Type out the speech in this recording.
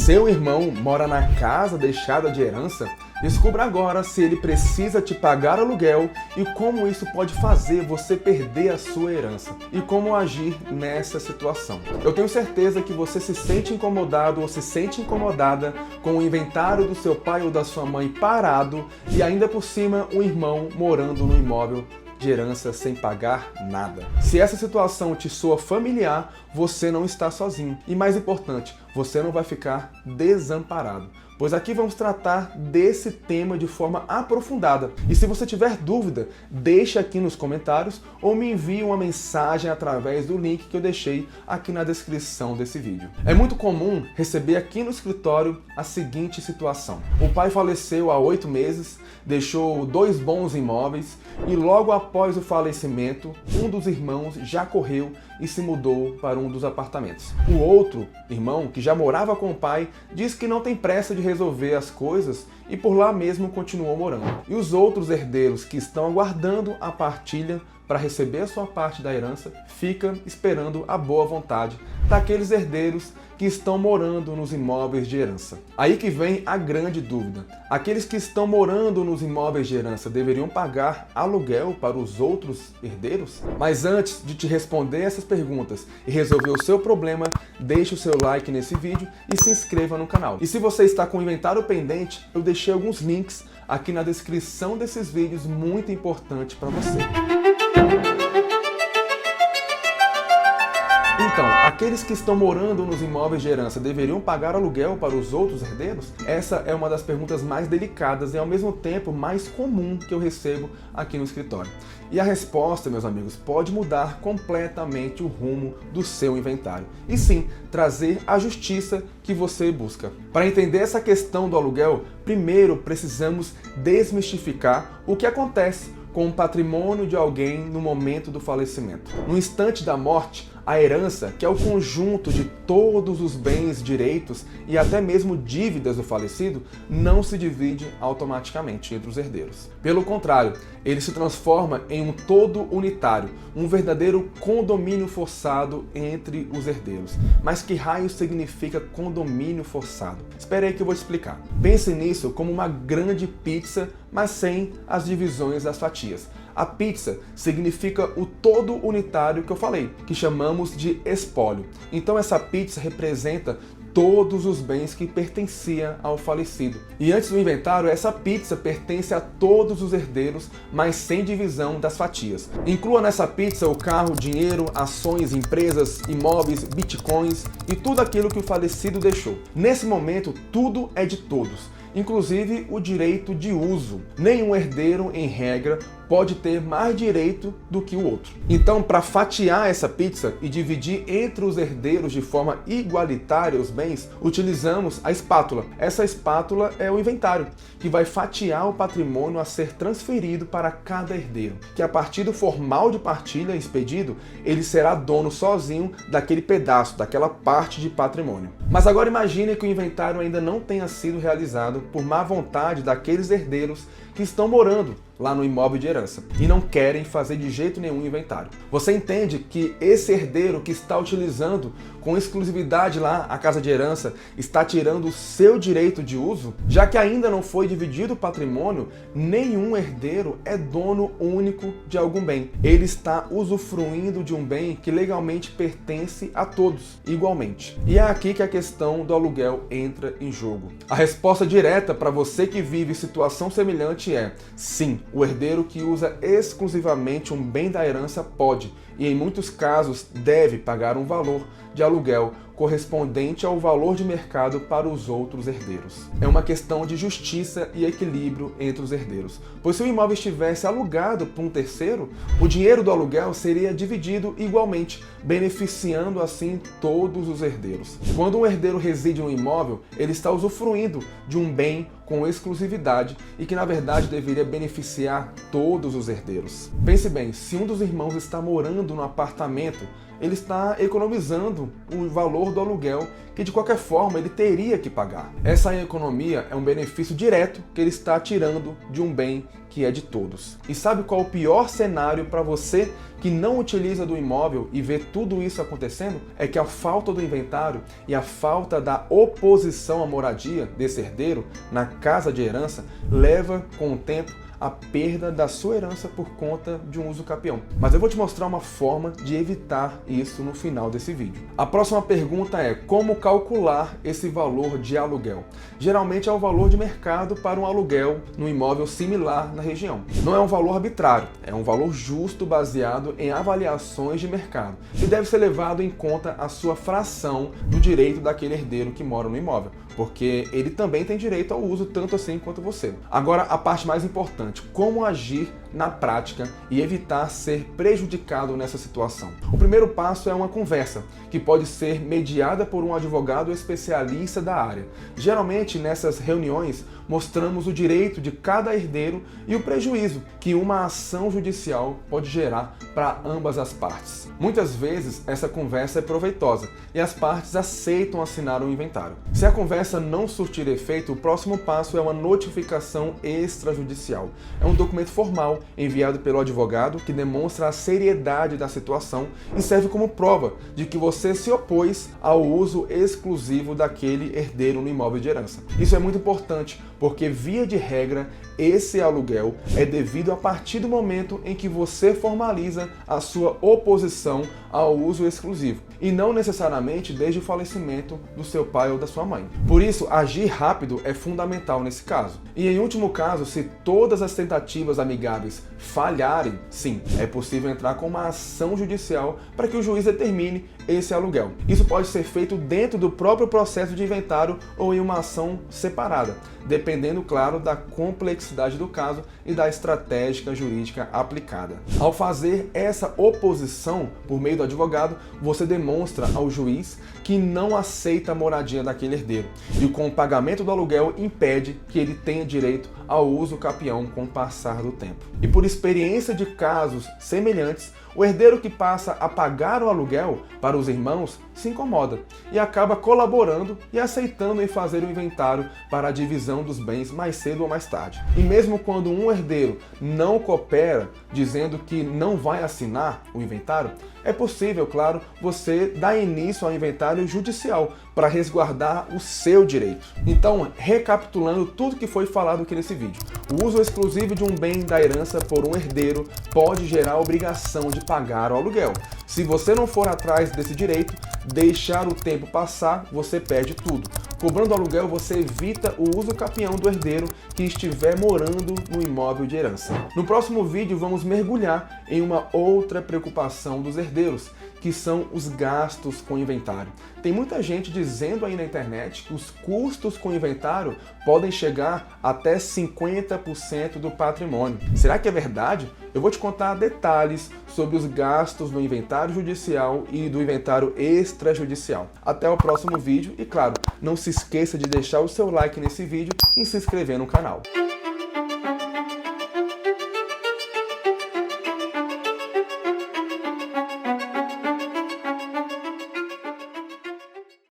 Seu irmão mora na casa deixada de herança? Descubra agora se ele precisa te pagar aluguel e como isso pode fazer você perder a sua herança e como agir nessa situação. Eu tenho certeza que você se sente incomodado ou se sente incomodada com o inventário do seu pai ou da sua mãe parado e ainda por cima um irmão morando no imóvel de herança sem pagar nada. Se essa situação te soa familiar, você não está sozinho. E mais importante, você não vai ficar desamparado, pois aqui vamos tratar desse tema de forma aprofundada. E se você tiver dúvida, deixa aqui nos comentários ou me envie uma mensagem através do link que eu deixei aqui na descrição desse vídeo. É muito comum receber aqui no escritório a seguinte situação. O pai faleceu há 8 meses, deixou 2 bons imóveis e logo após o falecimento, um dos irmãos já correu e se mudou para um dos apartamentos. O outro irmão, que já morava com o pai, diz que não tem pressa de resolver as coisas e por lá mesmo continuou morando. E os outros herdeiros que estão aguardando a partilha para receber a sua parte da herança, ficam esperando a boa vontade daqueles herdeiros que estão morando nos imóveis de herança. Aí que vem a grande dúvida. Aqueles que estão morando nos imóveis de herança deveriam pagar aluguel para os outros herdeiros? Mas antes de te responder essas perguntas e resolver o seu problema, deixe o seu like nesse vídeo e se inscreva no canal. E se você está com o inventário pendente, eu deixei alguns links aqui na descrição desses vídeos muito importantes para você. Então, aqueles que estão morando nos imóveis de herança deveriam pagar aluguel para os outros herdeiros? Essa é uma das perguntas mais delicadas e ao mesmo tempo mais comum que eu recebo aqui no escritório. E a resposta, meus amigos, pode mudar completamente o rumo do seu inventário. E sim, trazer a justiça que você busca. Para entender essa questão do aluguel, primeiro precisamos desmistificar o que acontece com o patrimônio de alguém no momento do falecimento. No instante da morte, a herança, que é o conjunto de todos os bens, direitos e até mesmo dívidas do falecido, não se divide automaticamente entre os herdeiros. Pelo contrário, ele se transforma em um todo unitário, um verdadeiro condomínio forçado entre os herdeiros. Mas que raio significa condomínio forçado? Espere aí que eu vou explicar. Pense nisso como uma grande pizza, mas sem as divisões das fatias. A pizza significa o todo unitário que eu falei, que chamamos de espólio. Então essa pizza representa todos os bens que pertenciam ao falecido. E antes do inventário, essa pizza pertence a todos os herdeiros, mas sem divisão das fatias. Inclua nessa pizza o carro, dinheiro, ações, empresas, imóveis, bitcoins e tudo aquilo que o falecido deixou. Nesse momento, tudo é de todos, inclusive o direito de uso. Nenhum herdeiro, em regra, pode ter mais direito do que o outro. Então, para fatiar essa pizza e dividir entre os herdeiros de forma igualitária os bens, utilizamos a espátula. Essa espátula é o inventário, que vai fatiar o patrimônio a ser transferido para cada herdeiro, que a partir do formal de partilha expedido, ele será dono sozinho daquele pedaço, daquela parte de patrimônio. Mas agora imagine que o inventário ainda não tenha sido realizado por má vontade daqueles herdeiros que estão morando lá no imóvel de herança e não querem fazer de jeito nenhum inventário. Você entende que esse herdeiro que está utilizando com exclusividade lá a casa de herança está tirando o seu direito de uso? Já que ainda não foi dividido o patrimônio, nenhum herdeiro é dono único de algum bem. Ele está usufruindo de um bem que legalmente pertence a todos, igualmente. E é aqui que a questão do aluguel entra em jogo. A resposta direta para você que vive situação semelhante é sim. O herdeiro que usa exclusivamente um bem da herança pode, e em muitos casos deve pagar um valor de aluguel correspondente ao valor de mercado para os outros herdeiros. É uma questão de justiça e equilíbrio entre os herdeiros, pois se o imóvel estivesse alugado por um terceiro, o dinheiro do aluguel seria dividido igualmente, beneficiando assim todos os herdeiros. Quando um herdeiro reside em um imóvel, ele está usufruindo de um bem com exclusividade e que na verdade deveria beneficiar todos os herdeiros. Pense bem, se um dos irmãos está morando no apartamento, ele está economizando o valor do aluguel que de qualquer forma ele teria que pagar. Essa economia é um benefício direto que ele está tirando de um bem que é de todos. E sabe qual o pior cenário para você que não utiliza do imóvel e vê tudo isso acontecendo? É que a falta do inventário e a falta da oposição à moradia desse herdeiro na casa de herança leva, com o tempo, a perda da sua herança por conta de um uso capião. Mas eu vou te mostrar uma forma de evitar isso no final desse vídeo. A próxima pergunta é: como calcular esse valor de aluguel? Geralmente é o valor de mercado para um aluguel no imóvel similar na região. Não é um valor arbitrário, é um valor justo baseado em avaliações de mercado e deve ser levado em conta a sua fração do direito daquele herdeiro que mora no imóvel, porque ele também tem direito ao uso tanto assim quanto você. Agora, a parte mais importante: como agir na prática e evitar ser prejudicado nessa situação. O primeiro passo é uma conversa, que pode ser mediada por um advogado especialista da área. Geralmente, nessas reuniões, mostramos o direito de cada herdeiro e o prejuízo que uma ação judicial pode gerar para ambas as partes. Muitas vezes, essa conversa é proveitosa e as partes aceitam assinar o inventário. Se a conversa não surtir efeito, o próximo passo é uma notificação extrajudicial. É um documento formal enviado pelo advogado que demonstra a seriedade da situação e serve como prova de que você se opôs ao uso exclusivo daquele herdeiro no imóvel de herança. Isso é muito importante, porque, via de regra, esse aluguel é devido a partir do momento em que você formaliza a sua oposição ao uso exclusivo, e não necessariamente desde o falecimento do seu pai ou da sua mãe. Por isso, agir rápido é fundamental nesse caso. E em último caso, se todas as tentativas amigáveis falharem, sim, é possível entrar com uma ação judicial para que o juiz determine esse aluguel. Isso pode ser feito dentro do próprio processo de inventário ou em uma ação separada, dependendo, claro, da complexidade do caso e da estratégia jurídica aplicada. Ao fazer essa oposição por meio do advogado, você demonstra ao juiz que não aceita a moradia daquele herdeiro e com o pagamento do aluguel impede que ele tenha direito ao uso capião com o passar do tempo. E por experiência de casos semelhantes, o herdeiro que passa a pagar o aluguel para os irmãos se incomoda e acaba colaborando e aceitando em fazer o inventário para a divisão dos bens mais cedo ou mais tarde. E mesmo quando um herdeiro não coopera, dizendo que não vai assinar o inventário, é possível, claro, você dar início ao inventário judicial para resguardar o seu direito. Então, recapitulando tudo que foi falado aqui nesse vídeo: o uso exclusivo de um bem da herança por um herdeiro pode gerar a obrigação de pagar o aluguel. Se você não for atrás desse direito, deixar o tempo passar, você perde tudo. Cobrando aluguel, você evita o uso capião do herdeiro que estiver morando no imóvel de herança. No próximo vídeo, vamos mergulhar em uma outra preocupação dos herdeiros, que são os gastos com inventário. Tem muita gente dizendo aí na internet que os custos com inventário podem chegar até 50% do patrimônio. Será que é verdade? Eu vou te contar detalhes sobre os gastos no inventário judicial e do inventário extrajudicial. Até o próximo vídeo e, claro, não se esqueça de deixar o seu like nesse vídeo e se inscrever no canal.